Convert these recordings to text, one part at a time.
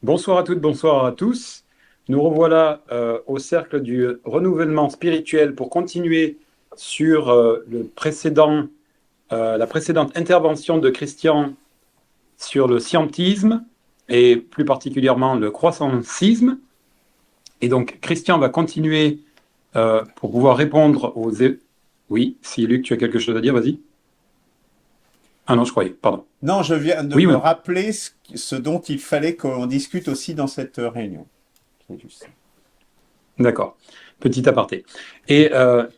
Bonsoir à toutes, bonsoir à tous. Nous revoilà au cercle du renouvellement spirituel pour continuer sur la précédente intervention de Christian sur le scientisme et plus particulièrement le croissancisme. Et donc Christian va continuer pour pouvoir répondre Oui, si Luc, tu as quelque chose à dire, vas-y. Ah non, je croyais, pardon. Non, je viens de Oui ou me non? rappeler ce dont il fallait qu'on discute aussi dans cette réunion. C'est juste ça. D'accord, petit aparté. Et voilà,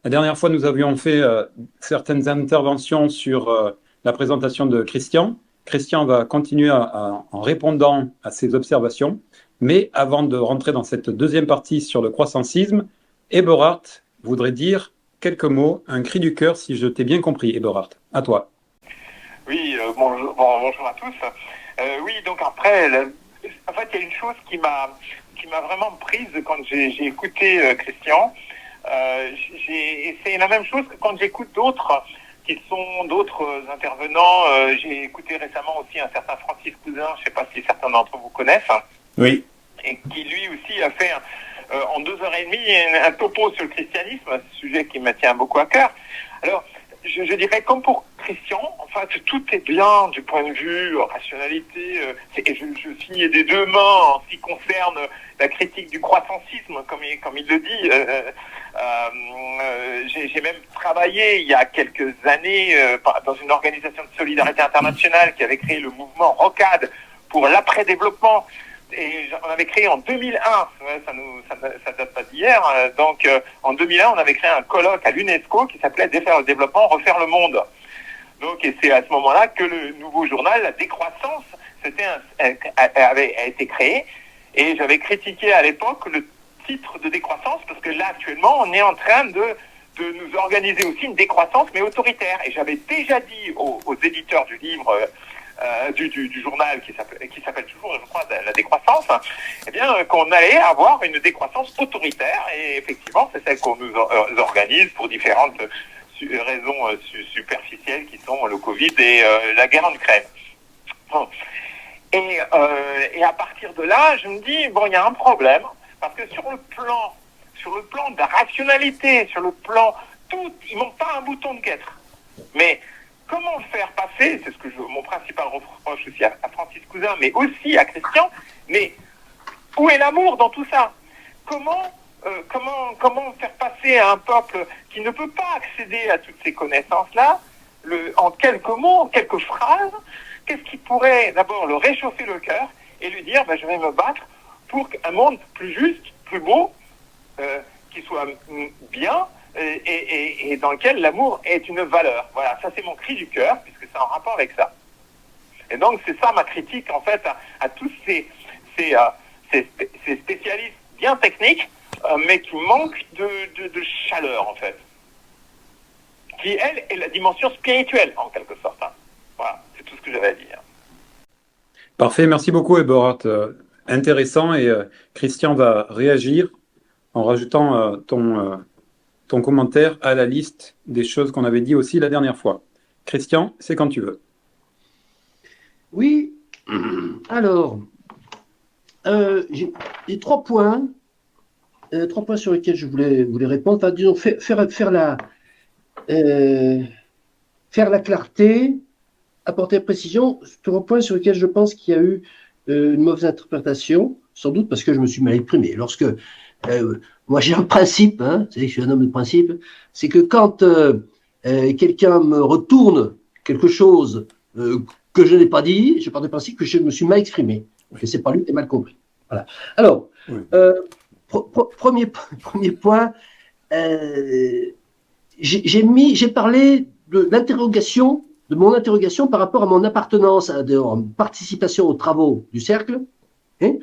la dernière fois, nous avions fait certaines interventions sur la présentation de Christian. Christian va continuer en répondant à ses observations. Mais avant de rentrer dans cette deuxième partie sur le croissancisme, Eberhard voudrait dire quelques mots, un cri du cœur, si je t'ai bien compris, Eberhard. À toi. Oui, bonjour à tous. Oui, donc après, en fait, il y a une chose qui m'a vraiment prise quand j'ai écouté Christian. C'est la même chose que quand j'écoute d'autres qui sont d'autres intervenants. J'ai écouté récemment aussi un certain Francis Cousin, je ne sais pas si certains d'entre vous connaissent, Oui. et qui lui aussi a fait en 2 heures et demie un topo sur le christianisme, un sujet qui me tient beaucoup à cœur. Alors, je dirais comme pour Christian, en fait, tout est bien du point de vue rationalité, et je signe des deux mains en ce qui concerne la critique du croissancisme, comme il le dit. J'ai même travaillé il y a quelques années dans une organisation de solidarité internationale qui avait créé le mouvement ROCAD pour l'après-développement. Et on avait créé en 2001, ça date pas d'hier, donc en 2001 on avait créé un colloque à l'UNESCO qui s'appelait Défaire le développement, refaire le monde. Donc, et c'est à ce moment-là que le nouveau journal, La Décroissance, a été créé, et j'avais critiqué à l'époque le titre de décroissance, parce que là actuellement on est en train de nous organiser aussi une décroissance mais autoritaire, et j'avais déjà dit aux éditeurs du livre du journal qui s'appelle toujours, je crois, La Décroissance, eh bien, qu'on allait avoir une décroissance autoritaire, et effectivement, c'est celle qu'on nous organise pour différentes raisons superficielles qui sont le Covid et la guerre en Ukraine. Bon. Et à partir de là, je me dis, bon, il y a un problème, parce que sur le plan de la rationalité, sur le plan tout, il manque pas un bouton de guêtre. Mais comment le faire passer, c'est mon principal reproche aussi à Francis Cousin, mais aussi à Christian, mais où est l'amour dans tout ça? Comment faire passer à un peuple qui ne peut pas accéder à toutes ces connaissances-là, en quelques mots, en quelques phrases, qu'est-ce qui pourrait d'abord le réchauffer le cœur et lui dire, je vais me battre pour un monde plus juste, plus beau, qui soit bien, et dans lequel l'amour est une valeur. Voilà, ça c'est mon cri du cœur, puisque c'est en rapport avec ça. Et donc c'est ça ma critique en fait à tous ces spécialistes bien techniques, mais qui manquent de chaleur en fait. Qui elle est la dimension spirituelle en quelque sorte. Voilà, c'est tout ce que j'avais à dire. Parfait, merci beaucoup, Eberhard. Intéressant, et Christian va réagir en rajoutant ton commentaire à la liste des choses qu'on avait dit aussi la dernière fois. Christian, c'est quand tu veux. Oui, alors, j'ai 3 points sur lesquels je voulais répondre. Enfin, disons, euh, faire la clarté, apporter la précision, 3 points sur lesquels je pense qu'il y a eu une mauvaise interprétation, sans doute parce que je me suis mal exprimé. Moi j'ai un principe, c'est que je suis un homme de principe, c'est que quand quelqu'un me retourne quelque chose que je n'ai pas dit, je pars du principe que je me suis mal exprimé, que c'est pas lui qui a mal compris. Voilà. Alors, Oui. premier point, j'ai parlé de mon interrogation par rapport à mon appartenance, en participation aux travaux du cercle, hein,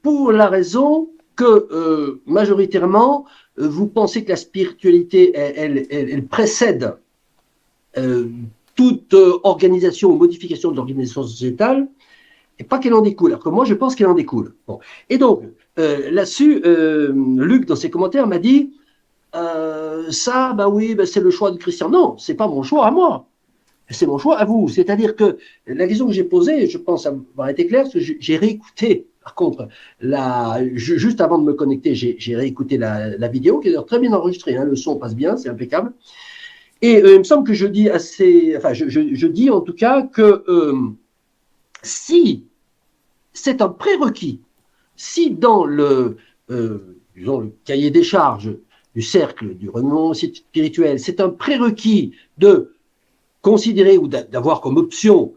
pour la raison que majoritairement, vous pensez que la spiritualité, elle précède toute organisation ou modification de l'organisation sociétale, et pas qu'elle en découle. Alors que moi, je pense qu'elle en découle. Bon. Et donc, là-dessus, Luc, dans ses commentaires, m'a dit ça, oui, c'est le choix de Christian. Non, c'est pas mon choix à moi. c'est mon choix à vous. C'est-à-dire que la question que j'ai posée, je pense avoir été clair, parce que j'ai réécouté, par contre, juste avant de me connecter, j'ai réécouté la vidéo, qui est d'ailleurs très bien enregistrée, hein, le son passe bien, c'est impeccable. Et il me semble que je dis je dis en tout cas que si c'est un prérequis, si dans disons, le cahier des charges du cercle du renouvellement spirituel, c'est un prérequis de considérer ou d'avoir comme option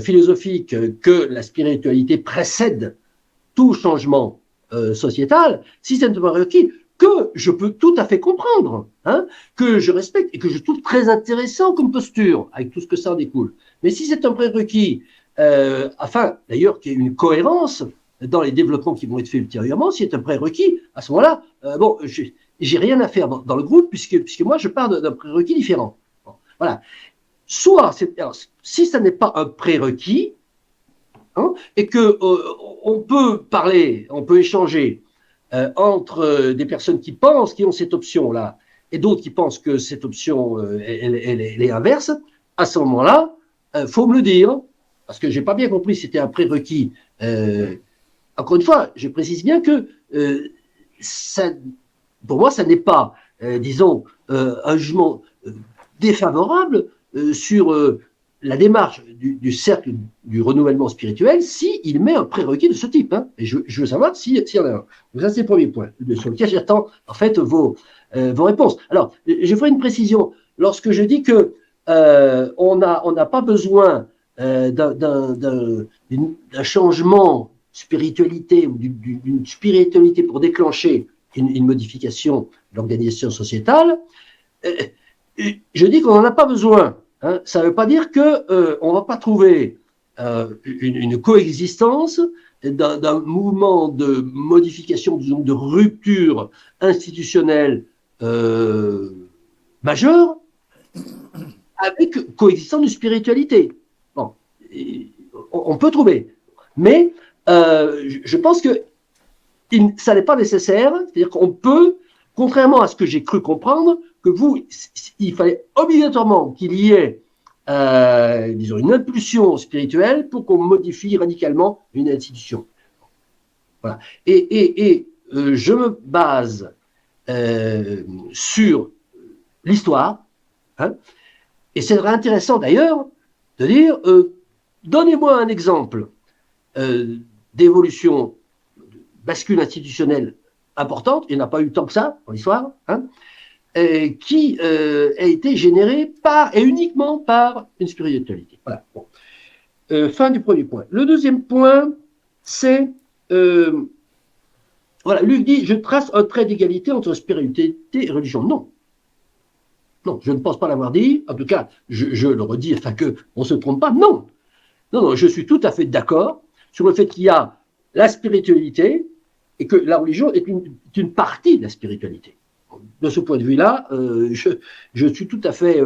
philosophique que la spiritualité précède tout changement sociétal, si c'est un prérequis que je peux tout à fait comprendre, hein, que je respecte et que je trouve très intéressant comme posture, avec tout ce que ça en découle. Mais si c'est un prérequis, afin d'ailleurs qu'il y ait une cohérence dans les développements qui vont être faits ultérieurement, si c'est un prérequis, à ce moment-là, bon, j'ai rien à faire dans le groupe, puisque moi je pars d'un prérequis différent. Bon, voilà. Soit, alors, si ça n'est pas un prérequis, hein, et que on peut parler, on peut échanger entre des personnes qui pensent qu'ils ont cette option-là et d'autres qui pensent que cette option elle est inverse, à ce moment-là, faut me le dire, parce que j'ai pas bien compris si c'était un prérequis. Encore une fois, je précise bien que ça, pour moi, ça n'est pas, disons, un jugement défavorable sur la démarche du cercle du renouvellement spirituel s'il met un prérequis de ce type. Hein. Et je veux savoir s'il y en a un. Donc ça, c'est le premier point sur lequel j'attends en fait vos réponses. Alors, je ferai une précision. Lorsque je dis que on n'a pas besoin d'un changement spiritualité ou d'une spiritualité pour déclencher une modification de l'organisation sociétale, je dis qu'on n'en a pas besoin. Hein. Ça ne veut pas dire qu'on ne va pas trouver une coexistence d'un mouvement de modification, de rupture institutionnelle majeure avec coexistence de spiritualité. Bon, on peut trouver. Mais je pense que ça n'est pas nécessaire. C'est-à-dire qu'on peut, contrairement à ce que j'ai cru comprendre, que il fallait obligatoirement qu'il y ait, disons, une impulsion spirituelle pour qu'on modifie radicalement une institution. Voilà. Et je me base sur l'histoire, hein, et c'est intéressant d'ailleurs de dire, donnez-moi un exemple d'évolution, de bascule institutionnelle importante, il n'y en a pas eu tant que ça dans l'histoire, hein, qui a été générée par et uniquement par une spiritualité. Voilà. Bon. Fin du premier point. Le deuxième point, c'est voilà, Luc dit, je trace un trait d'égalité entre spiritualité et religion. Non. Non, je ne pense pas l'avoir dit. En tout cas, je le redis afin qu'on ne se trompe pas. Non. Non, non, je suis tout à fait d'accord sur le fait qu'il y a la spiritualité et que la religion est une partie de la spiritualité. De ce point de vue-là, je suis tout à fait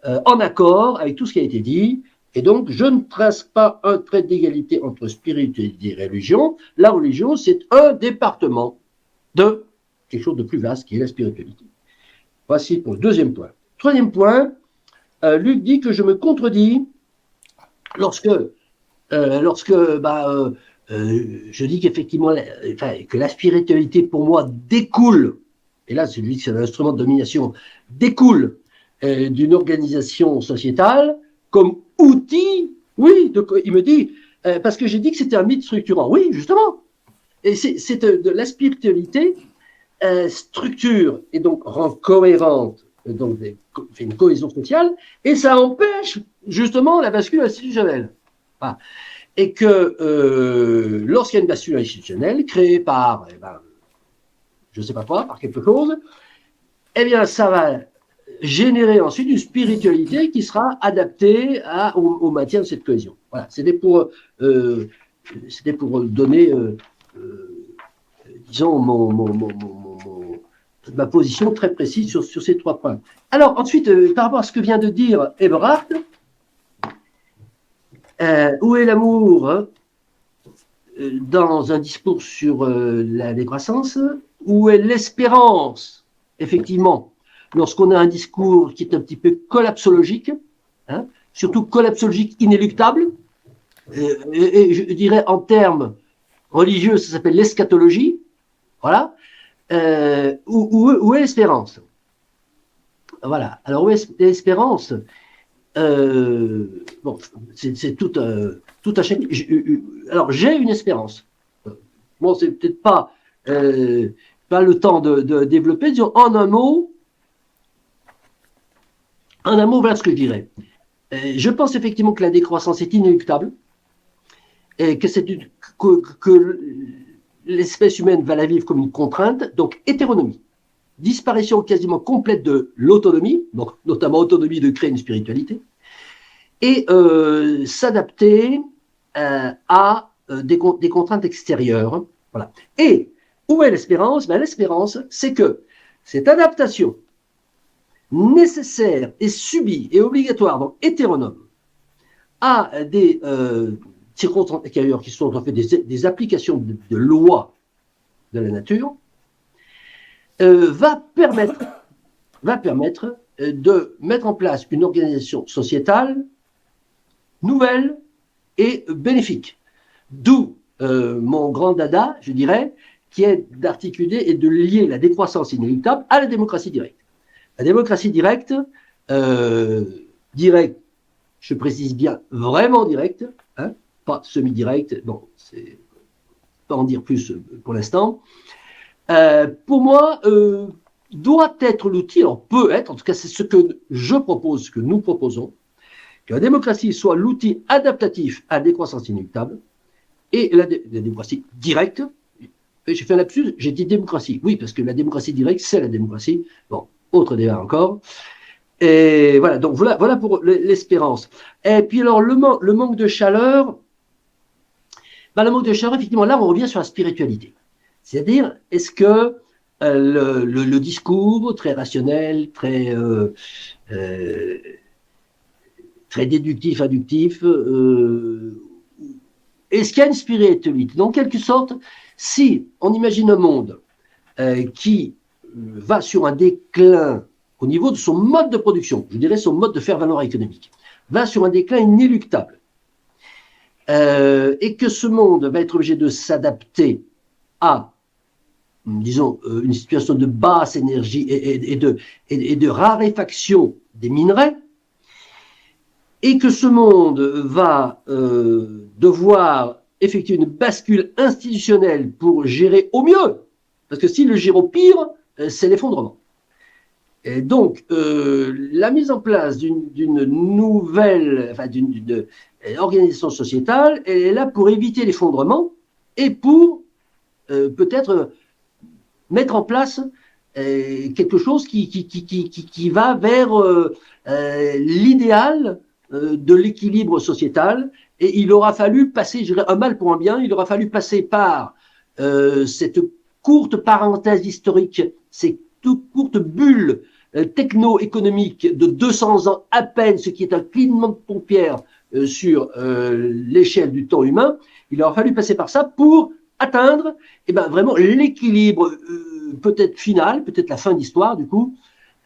en accord avec tout ce qui a été dit. Et donc, je ne trace pas un trait d'égalité entre spiritualité et religion. La religion, c'est un département de quelque chose de plus vaste qui est la spiritualité. Voici pour le deuxième point. Troisième point, Luc dit que je me contredis lorsque je dis qu'effectivement, que la spiritualité pour moi découle, et là c'est lui qui c'est un instrument de domination, découle d'une organisation sociétale comme outil, oui, il me dit, parce que j'ai dit que c'était un mythe structurant, oui, justement, et c'est de la spiritualité structure et donc rend cohérente, donc fait une cohésion sociale, et ça empêche justement la bascule institutionnelle. Enfin, et que lorsqu'il y a une bascule institutionnelle créée par, je ne sais pas quoi, par quelque chose, eh bien ça va générer ensuite une spiritualité qui sera adaptée au maintien de cette cohésion. Voilà, c'était pour donner, disons, ma position très précise sur ces trois points. Alors ensuite, par rapport à ce que vient de dire Eberhard, où est l'amour, hein, dans un discours sur la décroissance? Où est l'espérance, effectivement, lorsqu'on a un discours qui est un petit peu collapsologique, hein, surtout collapsologique inéluctable. Et je dirais en termes religieux, ça s'appelle l'eschatologie. Voilà. Où est l'espérance? Voilà. Alors, où est l'espérance? Bon, c'est tout un chacun. Alors, j'ai une espérance. Bon, c'est peut-être pas le temps de développer. Disons, en un mot, voilà ce que je dirais. Je pense effectivement que la décroissance est inéluctable et que l'espèce humaine va la vivre comme une contrainte, donc hétéronomie. Disparition quasiment complète de l'autonomie, donc notamment autonomie de créer une spiritualité, et s'adapter à des contraintes extérieures. Voilà. Et où est l'espérance? Ben, l'espérance, c'est que cette adaptation nécessaire et subie et obligatoire, donc hétéronome, à des circonstances extérieures qui sont en fait des applications de lois de la nature, va permettre de mettre en place une organisation sociétale nouvelle et bénéfique. D'où mon grand dada, je dirais, qui est d'articuler et de lier la décroissance inéluctable à la démocratie directe. La démocratie directe, je précise bien, vraiment directe, hein, pas semi-directe, bon, c'est pas en dire plus pour l'instant. Pour moi, doit être l'outil, alors peut être, en tout cas c'est ce que je propose, ce que nous proposons, que la démocratie soit l'outil adaptatif à la décroissance inéluctable et la démocratie directe. Et j'ai fait un lapsus, j'ai dit démocratie. Oui, parce que la démocratie directe, c'est la démocratie. Bon, autre débat encore. Et voilà, donc voilà pour l'espérance. Et puis alors, le manque de chaleur, le manque de chaleur, effectivement, là, on revient sur la spiritualité. C'est-à-dire, est-ce que le discours très rationnel, très déductif, inductif, est-ce qu'il y a une spiritualité? Donc, en quelque sorte, si on imagine un monde qui va sur un déclin au niveau de son mode de production, je dirais son mode de faire valoir économique, va sur un déclin inéluctable, et que ce monde va être obligé de s'adapter à, disons, une situation de basse énergie et de raréfaction des minerais, et que ce monde va devoir effectuer une bascule institutionnelle pour gérer au mieux, parce que s'il le gère au pire, c'est l'effondrement. Et donc, la mise en place d'une nouvelle, d'une organisation sociétale, elle est là pour éviter l'effondrement et pour peut-être mettre en place quelque chose qui va vers l'idéal de l'équilibre sociétal. Et il aura fallu passer, je dirais, un mal pour un bien, il aura fallu passer par cette courte parenthèse historique, ces courtes bulles techno-économiques de 200 ans à peine, ce qui est un clignement de paupières sur l'échelle du temps humain. Il aura fallu passer par ça pour atteindre vraiment l'équilibre peut-être final, peut-être la fin d'histoire du coup.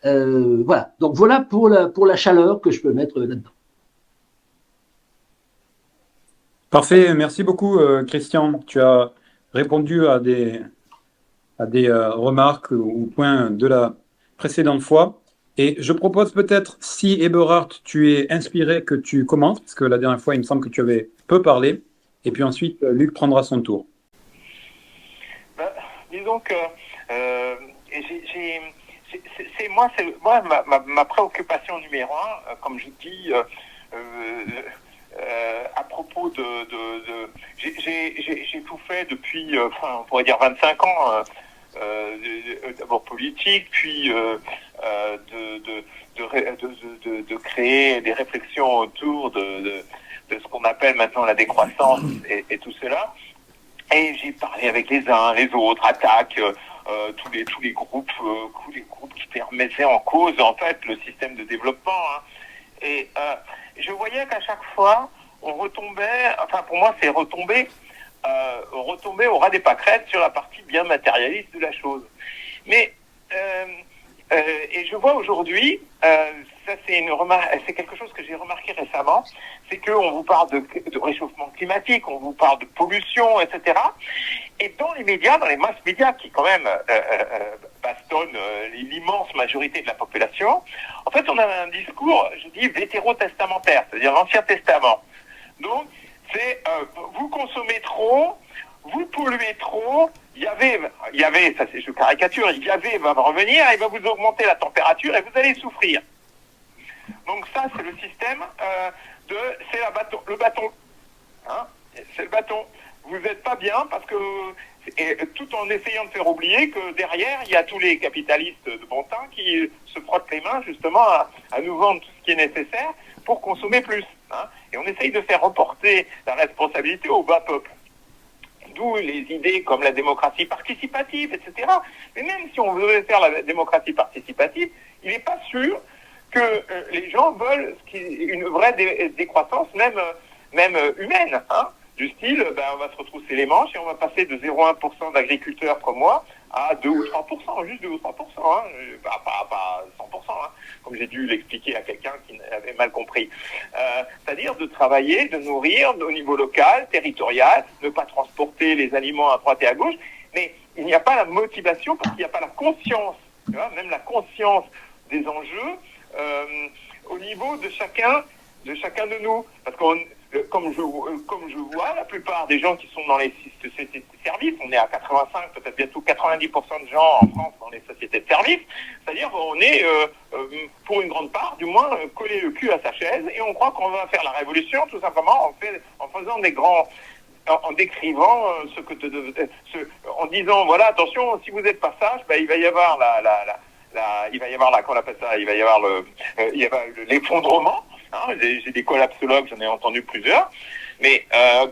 Voilà, donc voilà pour la chaleur que je peux mettre là-dedans. Parfait, merci beaucoup Christian. Tu as répondu à des remarques ou points de la précédente fois. Et je propose peut-être, si Eberhard, tu es inspiré, que tu commences, parce que la dernière fois, il me semble que tu avais peu parlé. Et puis ensuite, Luc prendra son tour. Disons que ma préoccupation numéro un, comme je dis, à propos j'ai tout fait depuis, on pourrait dire 25 ans, d'abord politique, puis de créer des réflexions autour de ce qu'on appelle maintenant la décroissance et tout cela. Et j'ai parlé avec les uns, les autres, attaques, tous les groupes qui remettaient en cause en fait le système de développement. Hein. Et je voyais qu'à chaque fois, on retombait, enfin pour moi c'est retomber au ras des pâquerettes sur la partie bien matérialiste de la chose. Mais Et je vois aujourd'hui, ça c'est quelque chose que j'ai remarqué récemment, c'est qu'on vous parle de réchauffement climatique, on vous parle de pollution, etc. Et dans les médias, dans les masses médias qui quand même bastonnent l'immense majorité de la population, en fait on a un discours, je dis, vétérotestamentaire, c'est-à-dire l'Ancien Testament. Donc c'est vous consommez trop, vous polluez trop, Yahvé, ça c'est je caricature, Yahvé va revenir, il va vous augmenter la température et vous allez souffrir. Donc ça c'est le système c'est le bâton. Hein, c'est le bâton. Vous n'êtes pas bien parce que tout en essayant de faire oublier que derrière il y a tous les capitalistes de bon teint qui se frottent les mains justement à nous vendre tout ce qui est nécessaire pour consommer plus. Hein, et on essaye de faire reporter la responsabilité au bas peuple. D'où les idées comme la démocratie participative, etc. Mais même si on veut faire la démocratie participative, il n'est pas sûr que les gens veulent une vraie décroissance, même humaine. Hein, du style, on va se retrousser les manches et on va passer de 0,1% d'agriculteurs comme moi à 2 ou 3%, juste 2 ou 3%, hein, pas 100%, hein, comme j'ai dû l'expliquer à quelqu'un qui avait mal compris. C'est-à-dire de travailler, de nourrir au niveau local, territorial, ne pas transporter les aliments à droite et à gauche, mais il n'y a pas la motivation parce qu'il n'y a pas la conscience, tu vois, même la conscience des enjeux au niveau de chacun de nous. Parce que comme je vois, la plupart des gens qui sont dans les sociétés de services, on est à 85, peut-être bientôt 90% de gens en France dans les sociétés de services, c'est-à-dire qu'on est, pour une grande part, du moins, collé le cul à sa chaise et on croit qu'on va faire la révolution tout simplement en faisant des grands... en décrivant en disant, voilà, attention, si vous n'êtes pas sage, il va y avoir qu'on appelle ça, il va y avoir l'effondrement. Hein, j'ai des collapsologues, j'en ai entendu plusieurs. Mais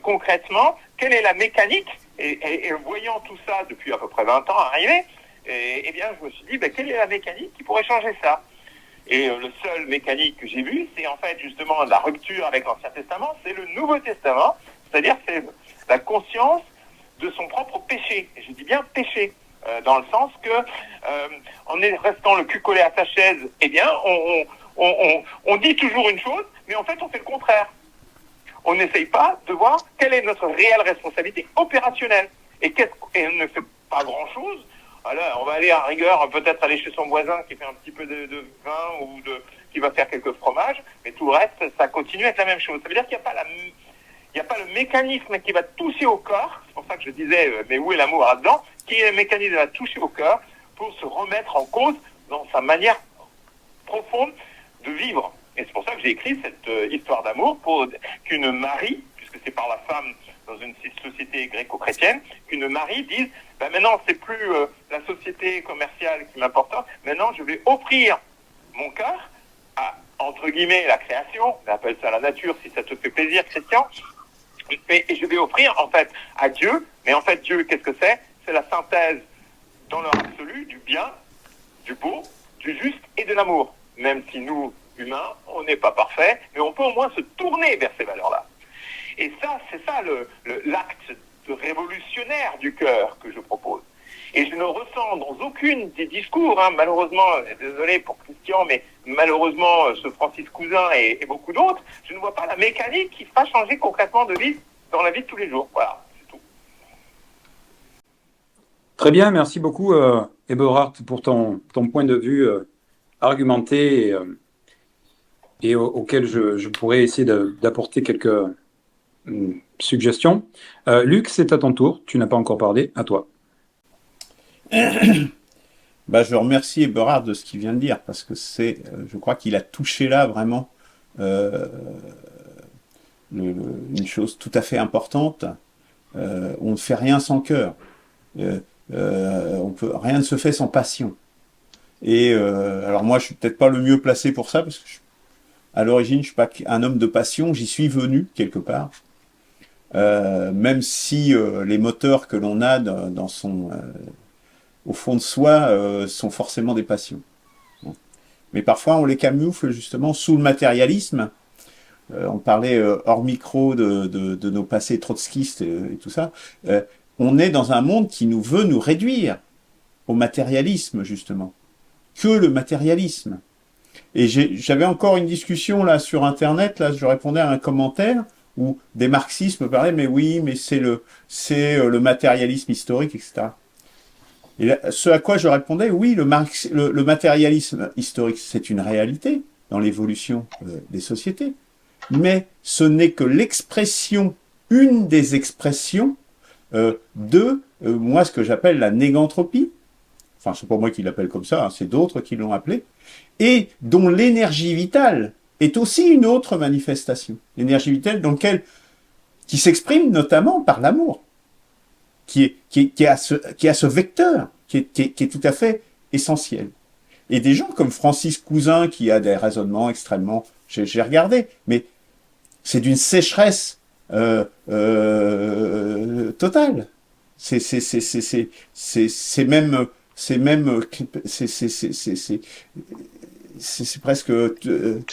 concrètement, quelle est la mécanique et voyant tout ça depuis à peu près 20 ans arriver, eh bien, je me suis dit, quelle est la mécanique qui pourrait changer ça? Et le seul mécanique que j'ai vu, c'est en fait justement la rupture avec l'Ancien Testament, c'est le Nouveau Testament, c'est-à-dire c'est la conscience de son propre péché. Et je dis bien péché. Dans le sens que, en restant le cul collé à sa chaise, eh bien, on dit toujours une chose, mais en fait, on fait le contraire. On n'essaye pas de voir quelle est notre réelle responsabilité opérationnelle. Et on ne fait pas grand-chose. Alors, on va aller à rigueur, peut-être aller chez son voisin qui fait un petit peu de vin ou qui va faire quelques fromages, mais tout le reste, ça continue à être la même chose. Ça veut dire qu'il n'y a pas le mécanisme qui va toucher au corps. C'est pour ça que je disais, mais où est l'amour là-dedans? Qui est le mécanisme qui va toucher au cœur pour se remettre en cause dans sa manière profonde de vivre. Et c'est pour ça que j'ai écrit cette histoire d'amour pour qu'une Marie, puisque c'est par la femme dans une société gréco-chrétienne, qu'une Marie dise, maintenant c'est plus la société commerciale qui m'importe, maintenant je vais offrir mon cœur à, entre guillemets, la création, on appelle ça la nature si ça te fait plaisir, Christian, et je vais offrir en fait à Dieu, mais en fait Dieu, qu'est-ce que c'est? C'est la synthèse dans leur absolu du bien, du beau, du juste et de l'amour. Même si nous, humains, on n'est pas parfaits, mais on peut au moins se tourner vers ces valeurs-là. Et ça, c'est ça l'acte de révolutionnaire du cœur que je propose. Et je ne ressens dans aucune des discours, malheureusement, désolé pour Christian, mais malheureusement, ce Francis Cousin et beaucoup d'autres, je ne vois pas la mécanique qui fera changer concrètement de vie dans la vie de tous les jours. Voilà. Très bien, merci beaucoup Eberhard pour ton point de vue argumenté et auquel je pourrais essayer d'apporter quelques suggestions. Luc, c'est à ton tour, tu n'as pas encore parlé, à toi. Je remercie Eberhard de ce qu'il vient de dire, parce que je crois qu'il a touché là vraiment une chose tout à fait importante. On ne fait rien sans cœur. Rien ne se fait sans passion. Et alors moi, je suis peut-être pas le mieux placé pour ça, parce que à l'origine, je suis pas un homme de passion. J'y suis venu quelque part, même si les moteurs que l'on a au fond de soi sont forcément des passions. Bon. Mais parfois, on les camoufle justement sous le matérialisme. On parlait hors micro de nos passés trotskistes et tout ça. On est dans un monde qui veut nous réduire au matérialisme, justement. que le matérialisme. Et j'avais encore une discussion là sur Internet, là je répondais à un commentaire où des marxistes me parlaient, mais oui, mais c'est le matérialisme historique, etc. Et là, ce à quoi je répondais, oui, le matérialisme historique, c'est une réalité dans l'évolution des sociétés, mais ce n'est que l'expression, une des expressions de moi ce que j'appelle la négantropie. Enfin, c'est pas moi qui l'appelle comme ça, hein, c'est d'autres qui l'ont appelé, et dont l'énergie vitale est aussi une autre manifestation. L'énergie vitale qui s'exprime notamment par l'amour, qui a ce vecteur, qui est tout à fait essentiel. Et des gens comme Francis Cousin, qui a des raisonnements extrêmement, j'ai regardé, mais c'est d'une sécheresse totale. C'est presque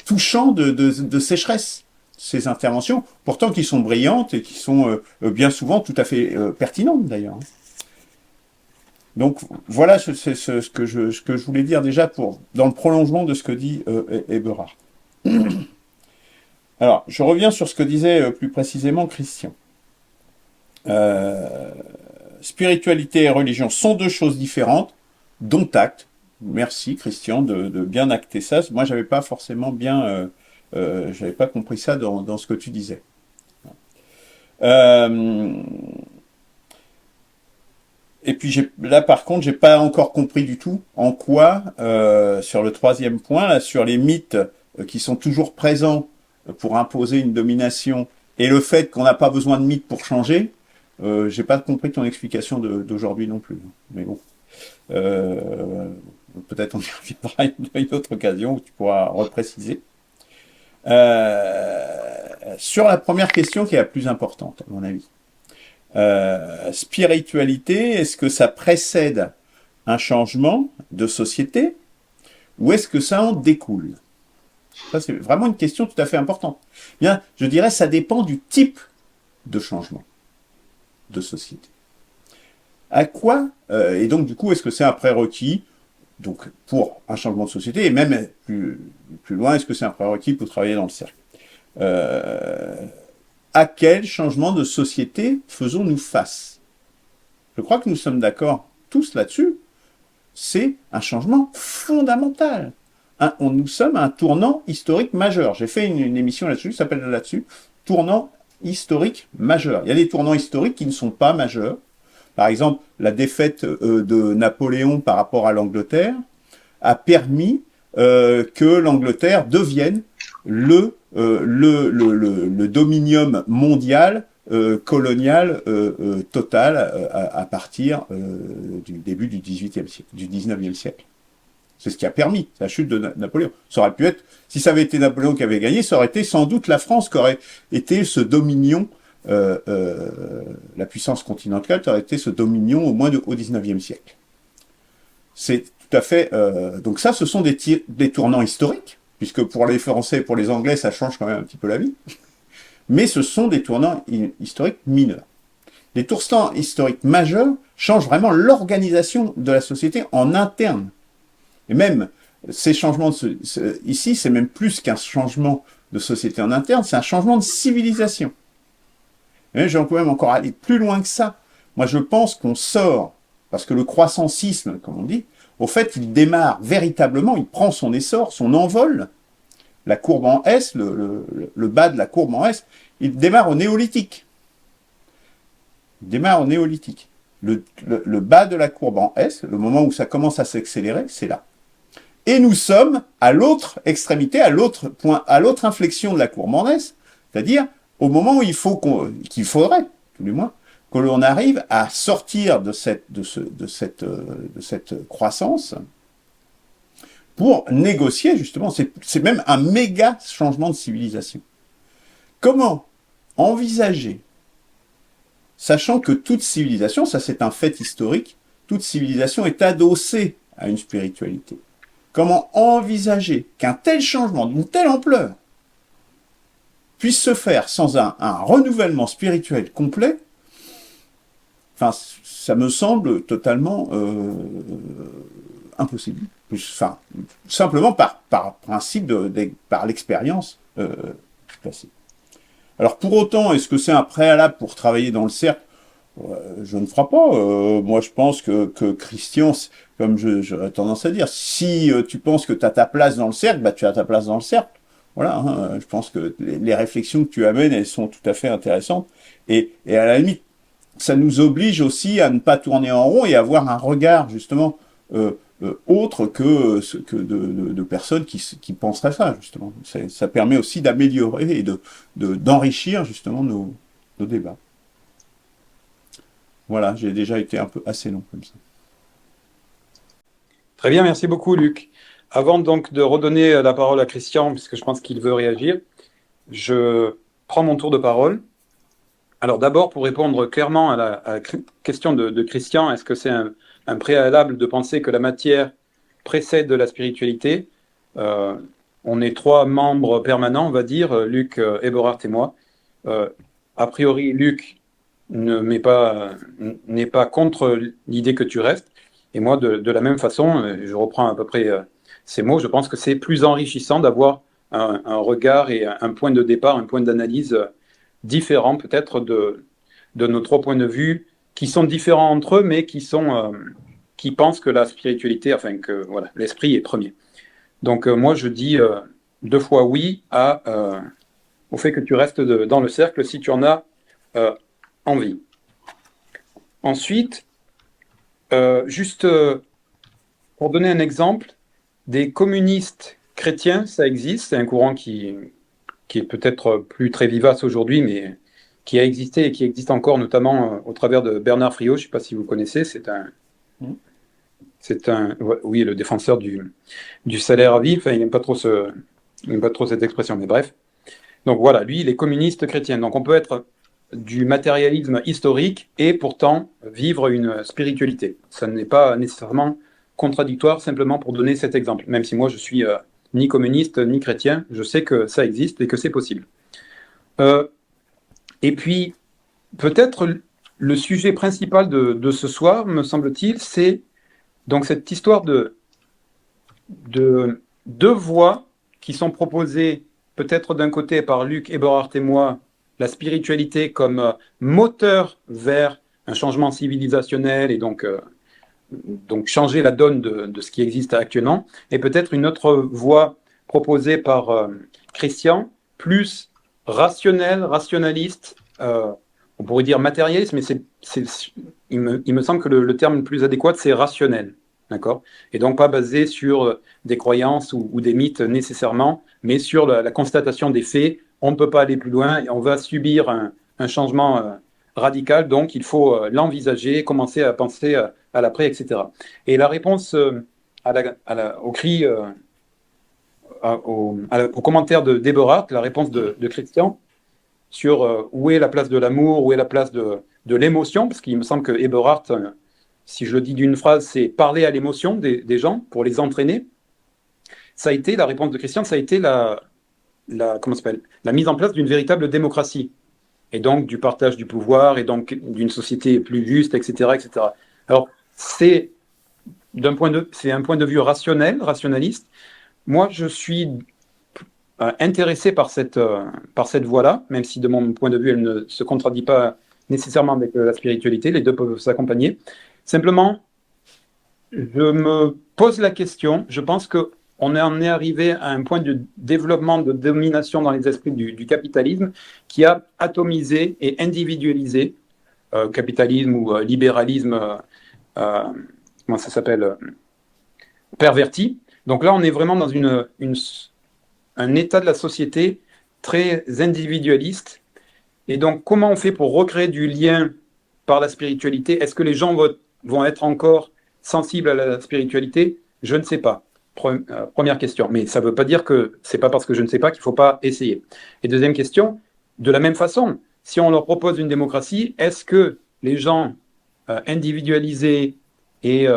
touchant de sécheresse, ces interventions, pourtant qui sont brillantes et qui sont bien souvent tout à fait pertinentes d'ailleurs. Donc voilà ce que je voulais dire déjà dans le prolongement de ce que dit Eberhard. Alors, je reviens sur ce que disait plus précisément Christian. Spiritualité et religion sont deux choses différentes, dont acte. Merci Christian de bien acter ça. Moi, j'avais pas forcément bien, j'avais pas compris ça dans ce que tu disais. Et puis là, par contre, j'ai pas encore compris du tout en quoi, sur le troisième point, là, sur les mythes qui sont toujours présents pour imposer une domination et le fait qu'on n'a pas besoin de mythes pour changer, j'ai pas compris ton explication d'aujourd'hui non plus. Mais bon. Peut-être on y reviendra à une autre occasion où tu pourras repréciser. Sur la première question qui est la plus importante, à mon avis. Spiritualité, est-ce que ça précède un changement de société ou est-ce que ça en découle? Ça, c'est vraiment une question tout à fait importante. Bien, je dirais ça dépend du type de changement de société. À quoi, et donc du coup, est-ce que c'est un prérequis donc pour un changement de société, et même plus loin, est-ce que c'est un prérequis pour travailler dans le cercle? À quel changement de société faisons-nous face? Je crois que nous sommes d'accord tous là-dessus. C'est un changement fondamental. Nous sommes à un tournant historique majeur. J'ai fait une émission là-dessus, qui s'appelle là-dessus, tournant historique majeur. Il y a des tournants historiques qui ne sont pas majeurs. Par exemple, la défaite de Napoléon par rapport à l'Angleterre a permis que l'Angleterre devienne le dominium mondial colonial total à partir du début du XVIIIe siècle, du XIXe siècle. C'est ce qui a permis la chute de Napoléon. Ça aurait pu être, si ça avait été Napoléon qui avait gagné, ça aurait été sans doute la France qui aurait été ce dominion. La puissance continentale aurait été ce dominion au moins au XIXe siècle. C'est tout à fait... donc ça, ce sont des tournants historiques, puisque pour les Français et pour les Anglais, ça change quand même un petit peu la vie. Mais ce sont des tournants historiques mineurs. Les tournants historiques majeurs changent vraiment l'organisation de la société en interne. Et même ces changements ici, c'est même plus qu'un changement de société en interne, c'est un changement de civilisation. Je vais même encore aller plus loin que ça. Moi, je pense qu'on sort, parce que le croissancisme, comme on dit, au fait, il démarre véritablement, il prend son essor, son envol, la courbe en S, le bas de la courbe en S, il démarre au néolithique. Il démarre au néolithique. Le bas de la courbe en S, le moment où ça commence à s'accélérer, c'est là. Et nous sommes à l'autre extrémité, à l'autre point, à l'autre inflexion de la courbe en S, c'est-à-dire au moment où qu'il faudrait, tout du moins, que l'on arrive à sortir de cette croissance pour négocier, justement, c'est même un méga changement de civilisation. Comment envisager, sachant que toute civilisation, ça c'est un fait historique, toute civilisation est adossée à une spiritualité. Comment envisager qu'un tel changement, d'une telle ampleur, puisse se faire sans un renouvellement spirituel complet? Enfin, ça me semble totalement impossible. enfin, simplement par principe, par l'expérience passée. Alors pour autant, est-ce que c'est un préalable pour travailler dans le cercle? Je ne crois pas. Moi, je pense que Christian, comme j'aurais tendance à dire, si tu penses que tu as ta place dans le cercle, bah, tu as ta place dans le cercle. Voilà, hein, je pense que les réflexions que tu amènes, elles sont tout à fait intéressantes. Et à la limite, ça nous oblige aussi à ne pas tourner en rond et à avoir un regard, justement, autre que de personnes qui penseraient ça, justement. Ça permet aussi d'améliorer et d'enrichir, justement, nos débats. Voilà, j'ai déjà été un peu assez long comme ça. Très bien, merci beaucoup, Luc. Avant donc de redonner la parole à Christian, puisque je pense qu'il veut réagir, je prends mon tour de parole. Alors d'abord, pour répondre clairement à la question de Christian, est-ce que c'est un préalable de penser que la matière précède la spiritualité? On est 3 membres permanents, on va dire, Luc, Eberhard et moi. A priori, Luc n'est pas contre l'idée que tu restes. Et moi, de la même façon, je reprends à peu près ces mots, je pense que c'est plus enrichissant d'avoir un regard et un point de départ, un point d'analyse différent peut-être de nos 3 points de vue, qui sont différents entre eux, mais qui pensent que la spiritualité, enfin que voilà, l'esprit est premier. Donc moi, je dis 2 fois oui au fait que tu restes dans le cercle si tu en as envie. Ensuite, juste pour donner un exemple, des communistes chrétiens, ça existe, c'est un courant qui est peut-être plus très vivace aujourd'hui, mais qui a existé et qui existe encore, notamment au travers de Bernard Friot, je ne sais pas si vous connaissez, oui, le défenseur du salaire à vie, enfin, il n'aime pas trop cette expression, mais bref. Donc voilà, lui, il est communiste chrétien. Donc on peut être du matérialisme historique et pourtant vivre une spiritualité. Ça n'est pas nécessairement contradictoire, simplement pour donner cet exemple. Même si moi, je suis ni communiste, ni chrétien, je sais que ça existe et que c'est possible. Et puis, peut-être le sujet principal de ce soir, me semble-t-il, c'est donc cette histoire de 2 voies qui sont proposées peut-être d'un côté par Luc, Eberhard et moi, la spiritualité comme moteur vers un changement civilisationnel et donc changer la donne de ce qui existe actuellement, et peut-être une autre voie proposée par Christian, plus rationnelle, rationaliste, on pourrait dire matérialiste, mais il me semble que le terme le plus adéquat, c'est rationnel. D'accord ? Et donc pas basé sur des croyances ou des mythes nécessairement, mais sur la constatation des faits. On ne peut pas aller plus loin et on va subir un changement radical, donc il faut l'envisager, commencer à penser à l'après, etc. Et la réponse au cri, au commentaire de Eberhard, la réponse de Christian sur où est la place de l'amour, où est la place de l'émotion, parce qu'il me semble que Eberhard, si je le dis d'une phrase, c'est parler à l'émotion des gens pour les entraîner. Ça a été, la réponse de Christian, ça a été la mise en place d'une véritable démocratie, et donc du partage du pouvoir, et donc d'une société plus juste, etc., etc. Alors, c'est un point de vue rationaliste. Moi, je suis intéressé par cette voie-là, même si de mon point de vue, elle ne se contradit pas nécessairement avec la spiritualité, les 2 peuvent s'accompagner. Simplement, je me pose la question, je pense qu'on en est arrivé à un point de développement, de domination dans les esprits du capitalisme qui a atomisé et individualisé, capitalisme ou libéralisme, comment ça s'appelle, perverti. Donc là, on est vraiment dans un état de la société très individualiste. Et donc, comment on fait pour recréer du lien par la spiritualité? Est-ce que les gens vont être encore sensibles à la spiritualité? Je ne sais pas. Première question. Mais ça ne veut pas dire que c'est pas parce que je ne sais pas qu'il ne faut pas essayer. Et deuxième question, de la même façon, si on leur propose une démocratie, est-ce que les gens individualisés et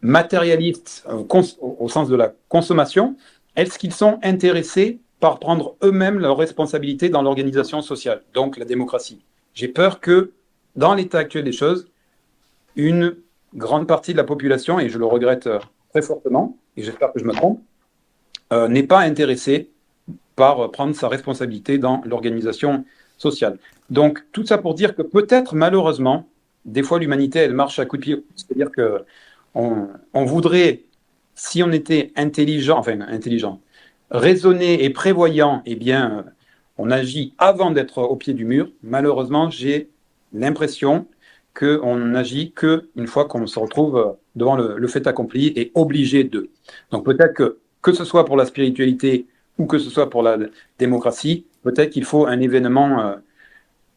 matérialistes au sens de la consommation, est-ce qu'ils sont intéressés par prendre eux-mêmes leurs responsabilités dans l'organisation sociale, donc la démocratie? J'ai peur que, dans l'état actuel des choses, une grande partie de la population, et je le regrette très fortement, et j'espère que je me trompe, n'est pas intéressée par prendre sa responsabilité dans l'organisation sociale. Donc, tout ça pour dire que peut-être, malheureusement, des fois, l'humanité, elle marche à coups de pied. C'est-à-dire que on voudrait, si on était intelligent, raisonné et prévoyant, eh bien, on agit avant d'être au pied du mur. Malheureusement, j'ai l'impression qu'on agit qu'une fois qu'on se retrouve devant le fait accompli et obligé de. Donc peut-être que ce soit pour la spiritualité ou que ce soit pour la démocratie, peut-être qu'il faut un événement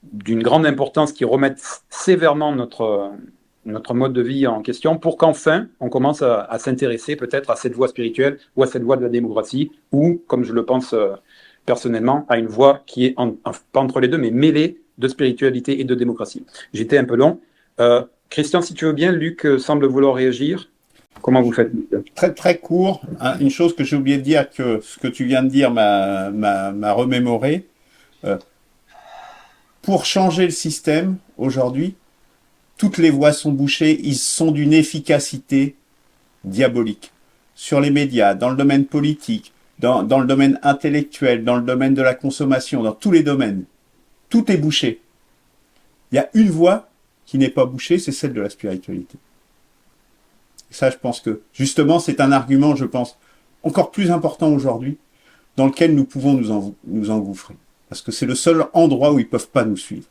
d'une grande importance qui remette sévèrement notre mode de vie en question pour qu'enfin on commence à s'intéresser peut-être à cette voie spirituelle ou à cette voie de la démocratie ou, comme je le pense personnellement, à une voie qui est pas entre les deux mais mêlée de spiritualité et de démocratie. J'étais un peu long. Christian, si tu veux bien, Luc semble vouloir réagir. Comment vous faites? Très très court. Une chose que j'ai oublié de dire, que ce que tu viens de dire m'a remémoré. Pour changer le système, aujourd'hui, toutes les voies sont bouchées, ils sont d'une efficacité diabolique. Sur les médias, dans le domaine politique, dans le domaine intellectuel, dans le domaine de la consommation, dans tous les domaines. Tout est bouché. Il y a une voie qui n'est pas bouchée, c'est celle de la spiritualité. Et ça, je pense que, justement, c'est un argument, je pense, encore plus important aujourd'hui, dans lequel nous pouvons nous engouffrer. Parce que c'est le seul endroit où ils ne peuvent pas nous suivre.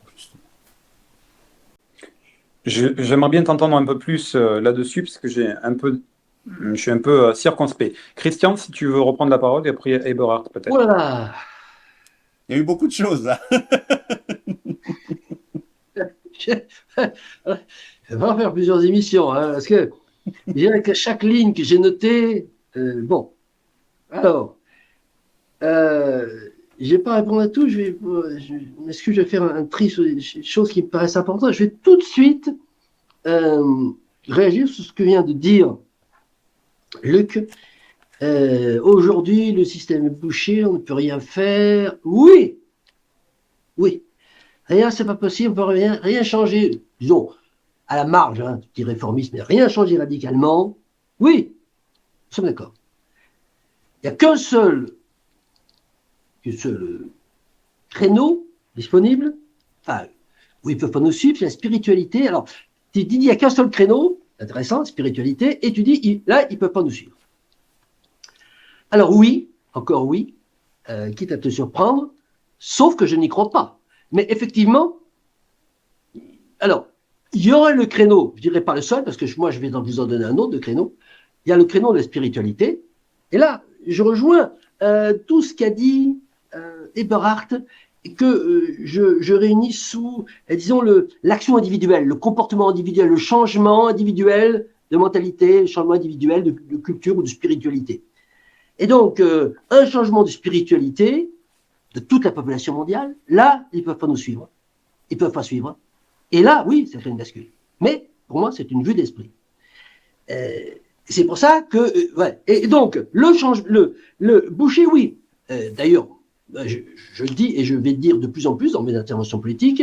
J'aimerais bien t'entendre un peu plus là-dessus, parce que je suis un peu circonspect. Christian, si tu veux reprendre la parole, et après Eberhard, peut-être. Voilà. Il y a eu beaucoup de choses, là. Je vais en faire plusieurs émissions, hein, parce que je dirais que chaque ligne que j'ai notée, bon, alors, je vais pas répondre à tout, mais est-ce que je vais faire un tri sur des choses qui me paraissent importantes? Je vais tout de suite réagir sur ce que vient de dire Luc. Aujourd'hui, le système est bouché, on ne peut rien faire. Oui, oui. Rien, c'est pas possible, on ne peut rien changer. Disons, à la marge, hein, petit réformisme, mais rien changer radicalement. Oui, nous sommes d'accord. Il n'y a qu'un seul créneau disponible. Enfin, où ils ne peuvent pas nous suivre, c'est la spiritualité. Alors, tu dis, il n'y a qu'un seul créneau, intéressant, spiritualité, et tu dis, là, ils ne peuvent pas nous suivre. Alors oui, encore oui, quitte à te surprendre, sauf que je n'y crois pas. Mais effectivement, alors, il y aurait le créneau, je ne dirais pas le seul, parce que moi, je vais vous en donner un autre de créneau. Il y a le créneau de la spiritualité. Et là, je rejoins tout ce qu'a dit Eberhard, que je réunis sous, disons, l'action individuelle, le comportement individuel, le changement individuel de mentalité, le changement individuel de culture ou de spiritualité. Et donc, un changement de spiritualité de toute la population mondiale, là, ils ne peuvent pas nous suivre. Ils ne peuvent pas suivre. Et là, oui, ça fait une bascule. Mais, pour moi, c'est une vue d'esprit. C'est pour ça que... ouais. Et donc, le boucher, oui. D'ailleurs, je le dis et je vais le dire de plus en plus dans mes interventions politiques,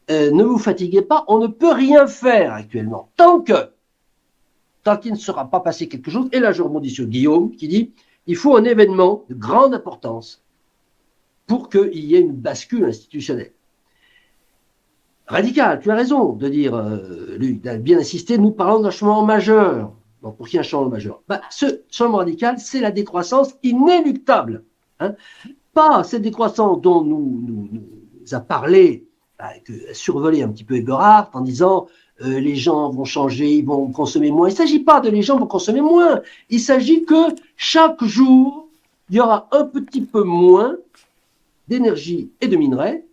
ne vous fatiguez pas, on ne peut rien faire actuellement. Tant qu'il ne sera pas passé quelque chose, et là je rebondis sur Guillaume qui dit, il faut un événement de grande importance pour qu'il y ait une bascule institutionnelle. Radical, tu as raison de dire, Luc, d'avoir bien insisté, nous parlons d'un changement majeur. Bon, pour qui un changement majeur? Ce changement radical, c'est la décroissance inéluctable. Hein. Pas cette décroissance dont nous a parlé, survolé un petit peu Eberhard en disant les gens vont changer, ils vont consommer moins. Il ne s'agit pas de les gens vont consommer moins. Il s'agit que chaque jour, il y aura un petit peu moins d'énergie et de minerais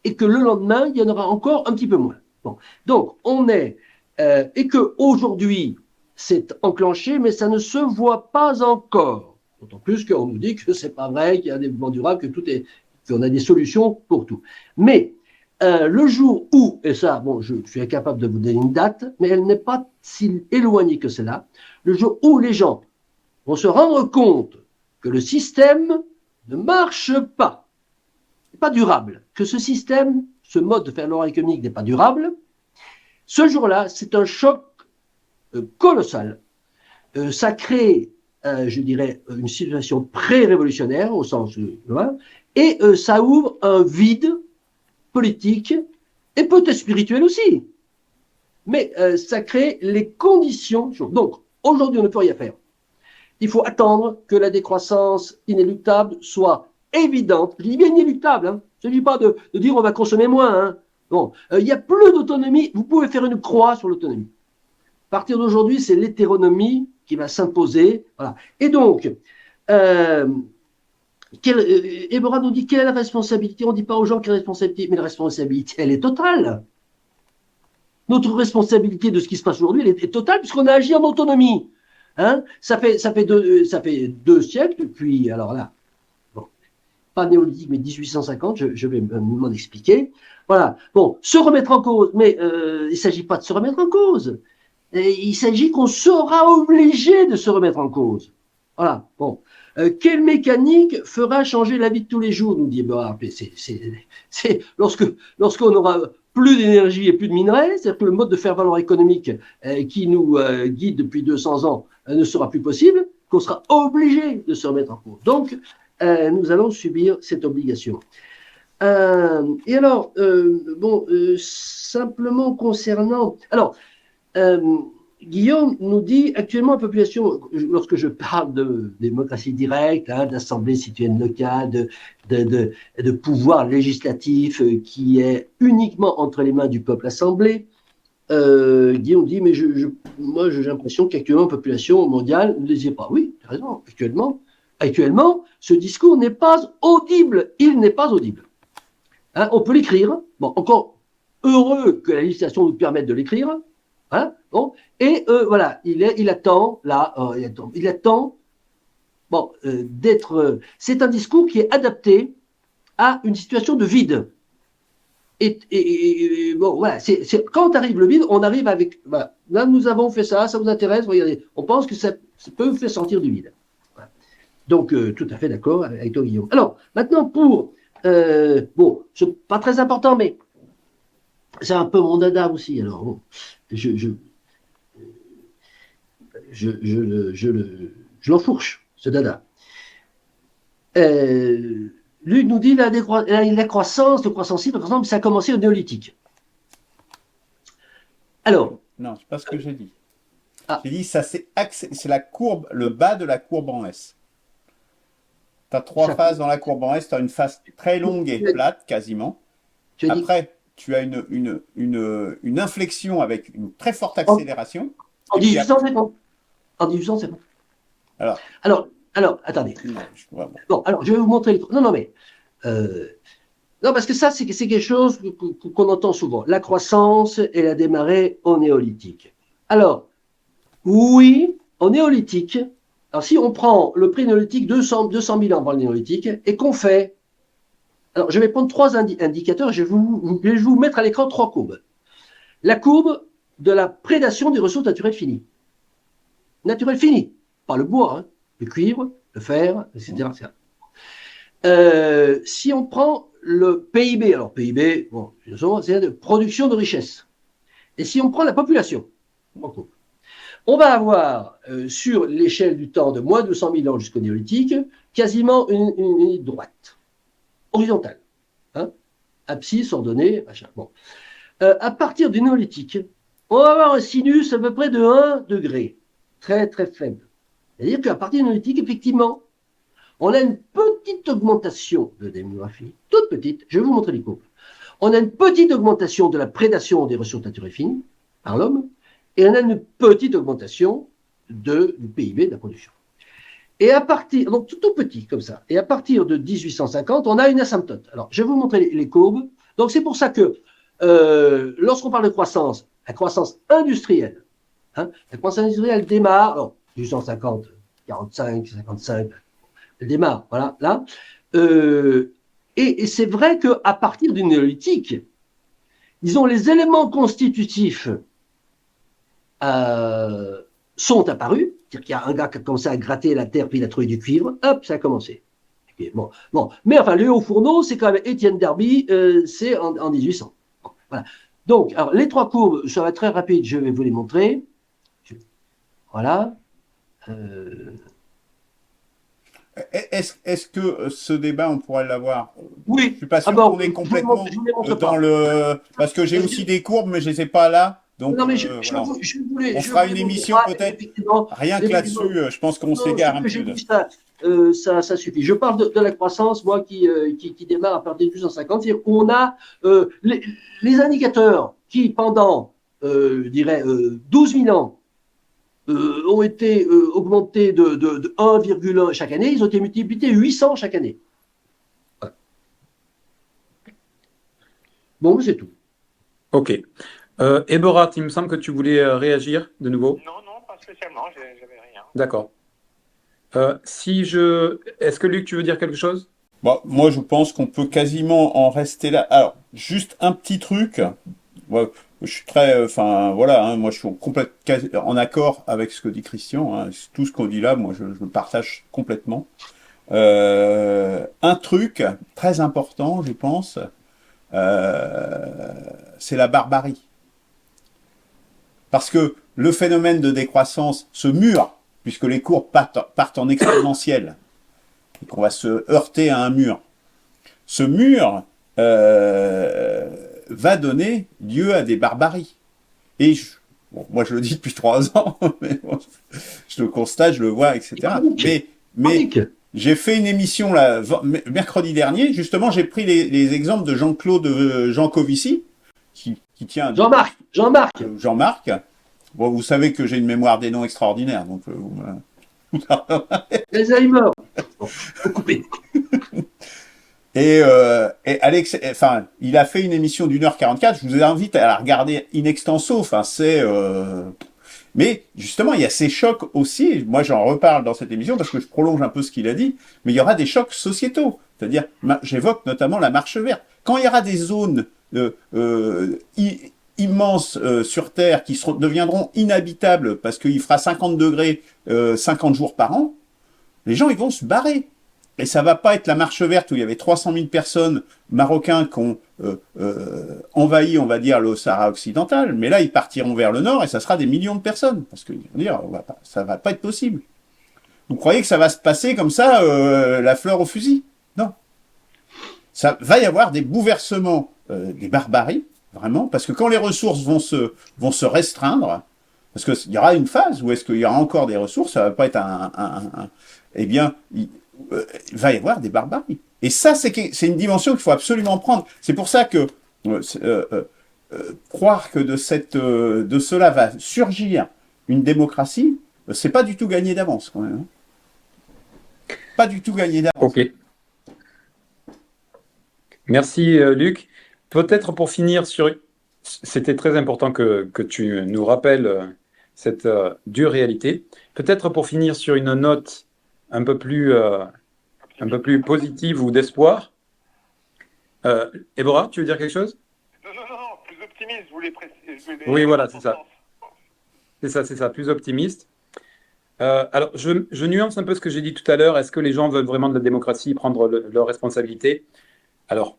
et que le lendemain, il y en aura encore un petit peu moins. Bon. Donc, on est... et qu'aujourd'hui, c'est enclenché, mais ça ne se voit pas encore. D'autant plus qu'on nous dit que c'est pas vrai, qu'il y a un développement durable, qu'on a des solutions pour tout. Mais le jour où, et ça, bon, je suis incapable de vous donner une date, mais elle n'est pas si éloignée que cela, le jour où les gens vont se rendre compte que le système ne marche pas, n'est pas durable, que ce système, ce mode de faire l'oreille économique n'est pas durable, ce jour-là, c'est un choc colossal. Ça crée, je dirais, une situation pré-révolutionnaire au sens et ça ouvre un vide politique et peut-être spirituel aussi. Mais ça crée les conditions. Donc, aujourd'hui, on ne peut rien faire. Il faut attendre que la décroissance inéluctable soit évidente. Je dis bien inéluctable. Hein. Je ne dis pas de dire on va consommer moins. Hein. Bon, il n'y a plus d'autonomie. Vous pouvez faire une croix sur l'autonomie. À partir d'aujourd'hui, c'est l'hétéronomie qui va s'imposer. Voilà. Et donc, Ebora nous dit quelle est la responsabilité. On ne dit pas aux gens quelle est la responsabilité, mais la responsabilité, elle est totale. Notre responsabilité de ce qui se passe aujourd'hui, elle est totale puisqu'on a agi en autonomie. Hein, ça fait 2 siècles depuis, alors là, bon, pas néolithique, mais 1850, je vais m'en expliquer. Voilà, bon, se remettre en cause, mais il ne s'agit pas de se remettre en cause. Et il s'agit qu'on sera obligé de se remettre en cause. Voilà, bon. Quelle mécanique fera changer la vie de tous les jours, nous dit Ebora. C'est lorsqu'on aura plus d'énergie et plus de minerais, c'est-à-dire que le mode de faire valoir économique qui nous guide depuis 200 ans ne sera plus possible, qu'on sera obligé de se remettre en cause. Donc, nous allons subir cette obligation. Et alors, simplement concernant... Alors, Guillaume nous dit, actuellement, la population, lorsque je parle de démocratie directe, hein, d'assemblée citoyenne locale, de pouvoir législatif qui est uniquement entre les mains du peuple assemblé, Guillaume dit, mais moi j'ai l'impression qu'actuellement, la population mondiale ne désire pas. Oui, tu as raison, actuellement, ce discours n'est pas audible. Il n'est pas audible. Hein, on peut l'écrire. Bon, encore heureux que la législation nous permette de l'écrire. Hein, bon, et voilà, il attend bon, d'être. C'est un discours qui est adapté à une situation de vide. Et bon, voilà, quand arrive le vide, on arrive avec. Voilà, là, nous avons fait ça, ça vous intéresse, regardez. On pense que ça peut vous faire sortir du vide. Voilà. Donc, tout à fait d'accord avec toi, Guillaume. Alors, maintenant, pour. Bon, c'est pas très important, mais c'est un peu mon dada aussi. Alors, bon, je l'enfourche, ce dada. Lui nous dit la croissance, le croissance, par exemple, ça a commencé au néolithique. Alors. Non, c'est pas ce que j'ai dit. J'ai dit ça c'est la courbe, le bas de la courbe en S. Tu as 3 phases dans la courbe en S, tu as une phase très longue et plate, quasiment. Après, tu as une inflexion avec une très forte accélération. En 1850. En 1850. Alors, attendez. Bon, alors, je vais vous montrer les... Non, mais... non, parce que ça, c'est quelque chose qu'on entend souvent. La croissance, elle a démarré au néolithique. Alors, oui, au néolithique... Alors, si on prend le prix néolithique 200 000 ans avant le néolithique et qu'on fait... Alors, je vais prendre 3 indicateurs et je vais vous mettre à l'écran 3 courbes. La courbe de la prédation des ressources naturelles finies. Naturelles finies. Pas le bois, hein, le cuivre, le fer, etc. Si on prend le PIB, alors PIB, bon, c'est de production de richesse. Et si on prend la population, on va avoir, sur l'échelle du temps de moins de 200 000 ans jusqu'au néolithique, quasiment une ligne droite, horizontale. Hein, abscisse, ordonnée, machin. Bon. À partir du néolithique, on va avoir un sinus à peu près de 1 degré, très très faible. C'est-à-dire qu'à partir du néolithique, effectivement, on a une petite augmentation de démographie, toute petite, je vais vous montrer les courbes. On a une petite augmentation de la prédation des ressources naturelles finies par l'homme, et on a une petite augmentation du PIB, de la production. Et à partir, donc tout petit comme ça, et à partir de 1850, on a une asymptote. Alors, je vais vous montrer les courbes. Donc, c'est pour ça que lorsqu'on parle de croissance, la croissance industrielle, hein, la croissance industrielle démarre, alors, 1850, 45, 55, elle démarre, voilà, là. Et c'est vrai qu'à partir du néolithique, disons, les éléments constitutifs sont apparus, c'est-à-dire qu'il y a un gars qui a commencé à gratter la terre, puis il a trouvé du cuivre, hop, ça a commencé. Okay, bon. Mais enfin, le haut fourneau, c'est quand même Étienne Darby, c'est en 1800. Bon, voilà. Donc, alors, les 3 courbes, ça va être très rapide, je vais vous les montrer. Voilà. Est-ce que ce débat, on pourrait l'avoir? Je Oui. suis pas Ah sûr ben, qu'on est complètement je vous les montre dans pas. le... Parce que j'ai aussi des courbes, mais je les ai pas là. Donc, Non, mais voilà. On je vous fera les une montre émission pas. peut-être Effectivement, rien que effectivement, là-dessus. Je pense qu'on non, ce s'égare un que j'ai peu. dit, ça suffit. Je parle de la croissance, moi, qui démarre à partir de 1850. C'est-à-dire qu'on a les indicateurs qui, pendant, je dirais, 12 000 ans, ont été augmentés de 1,1 chaque année. Ils ont été multipliés 800 chaque année. Bon, c'est tout. Ok. Eberhard, il me semble que tu voulais réagir de nouveau. Non, non, pas spécialement, j'avais rien. D'accord. Est-ce que Luc, tu veux dire quelque chose? Bon, moi, je pense qu'on peut quasiment en rester là. Alors, juste un petit truc. Moi, je suis très, enfin, voilà, hein, moi, je suis en accord avec ce que dit Christian. Hein. Tout ce qu'on dit là, moi, je le partage complètement. Un truc très important, je pense, c'est la barbarie. Parce que le phénomène de décroissance, ce mur, puisque les courbes partent en exponentielle, et qu'on va se heurter à un mur, ce mur va donner lieu à des barbaries. Et bon, moi je le dis depuis 3 ans, mais bon, je le constate, je le vois, etc. Mais j'ai fait une émission là, mercredi dernier, justement j'ai pris les exemples de Jean-Claude Jancovici, qui tient... Jean-Marc. Bon, vous savez que j'ai une mémoire des noms extraordinaire, donc... Alzheimer. Bon, faut couper. Et Alex, enfin, il a fait une émission d'1h44. Je vous invite à la regarder in extenso. Enfin, mais justement, il y a ces chocs aussi. Moi, j'en reparle dans cette émission parce que je prolonge un peu ce qu'il a dit. Mais il y aura des chocs sociétaux. C'est-à-dire, j'évoque notamment la marche verte. Quand il y aura des zones immenses sur Terre qui deviendront inhabitables parce qu'il fera 50 degrés 50 jours par an, les gens ils vont se barrer. Et ça va pas être la marche verte où il y avait 300 000 personnes marocains qui ont envahi, on va dire, le Sahara occidental. Mais là, ils partiront vers le nord et ça sera des millions de personnes. Parce que, ça va pas être possible. Vous croyez que ça va se passer comme ça, la fleur au fusil? Non. Ça va y avoir des bouleversements, des barbaries, vraiment. Parce que quand les ressources vont se restreindre, parce qu'il y aura une phase où est-ce qu'il y aura encore des ressources, ça va pas être eh bien, il va y avoir des barbaries. Et ça, c'est une dimension qu'il faut absolument prendre. C'est pour ça que croire que de cela va surgir une démocratie, c'est pas du tout gagné d'avance, quand même. Pas du tout gagné d'avance. Ok. Merci, Luc. Peut-être pour finir c'était très important que tu nous rappelles cette dure réalité. Peut-être pour finir sur une note un peu plus positive ou d'espoir. Ebora, tu veux dire quelque chose? Non, plus optimiste, je voulais préciser. Oui, voilà, c'est ça. C'est ça, plus optimiste. Alors, je nuance un peu ce que j'ai dit tout à l'heure. Est-ce que les gens veulent vraiment de la démocratie, prendre leurs responsabilités? Alors,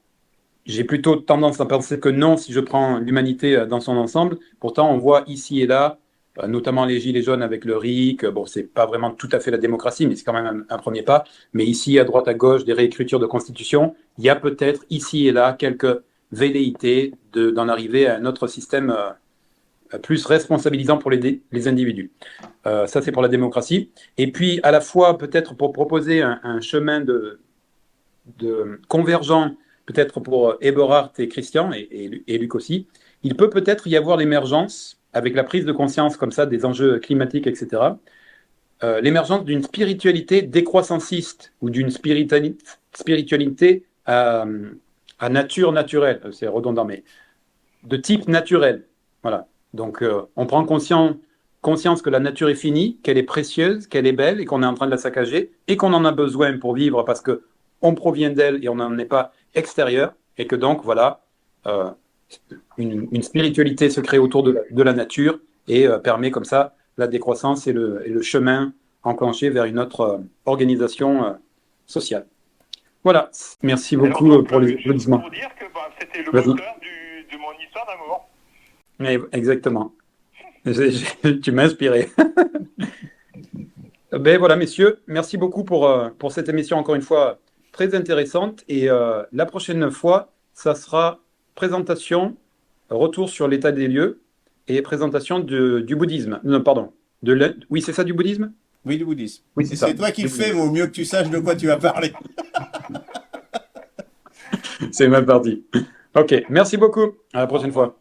j'ai plutôt tendance à penser que non, si je prends l'humanité dans son ensemble. Pourtant, on voit ici et là, notamment les Gilets jaunes avec le RIC. Bon, c'est pas vraiment tout à fait la démocratie, mais c'est quand même un premier pas. Mais ici, à droite, à gauche, des réécritures de constitution, il y a peut-être ici et là quelques velléités d'en arriver à un autre système plus responsabilisant pour les individus. Ça, c'est pour la démocratie. Et puis, à la fois, peut-être pour proposer un chemin de convergent, peut-être pour Eberhard et Christian, et Luc aussi, il peut peut-être y avoir l'émergence, avec la prise de conscience comme ça des enjeux climatiques, etc., l'émergence d'une spiritualité décroissanciste ou d'une spiritualité à nature naturelle, c'est redondant, mais de type naturel. Voilà. Donc, on prend conscience que la nature est finie, qu'elle est précieuse, qu'elle est belle et qu'on est en train de la saccager et qu'on en a besoin pour vivre parce qu'on provient d'elle et on n'en est pas extérieur et que donc, voilà, une spiritualité se crée autour de la nature et permet comme ça la décroissance et le chemin enclenché vers une autre organisation sociale. Voilà, merci beaucoup pour les applaudissements. Pour dire que c'était le moteur de mon histoire d'amour. Exactement. Tu m'as inspiré. Ben voilà, messieurs, merci beaucoup pour cette émission, encore une fois, très intéressante. Et la prochaine fois, ça sera présentation, retour sur l'état des lieux et présentation du bouddhisme. Non, pardon. Oui, c'est ça, du bouddhisme? Oui, le bouddhisme. Oui, Si c'est ça. c'est toi qui Du le fais, bouddhisme. vaut mieux que tu saches de quoi tu vas parler. C'est mal parti. Ok, merci beaucoup. À la prochaine fois.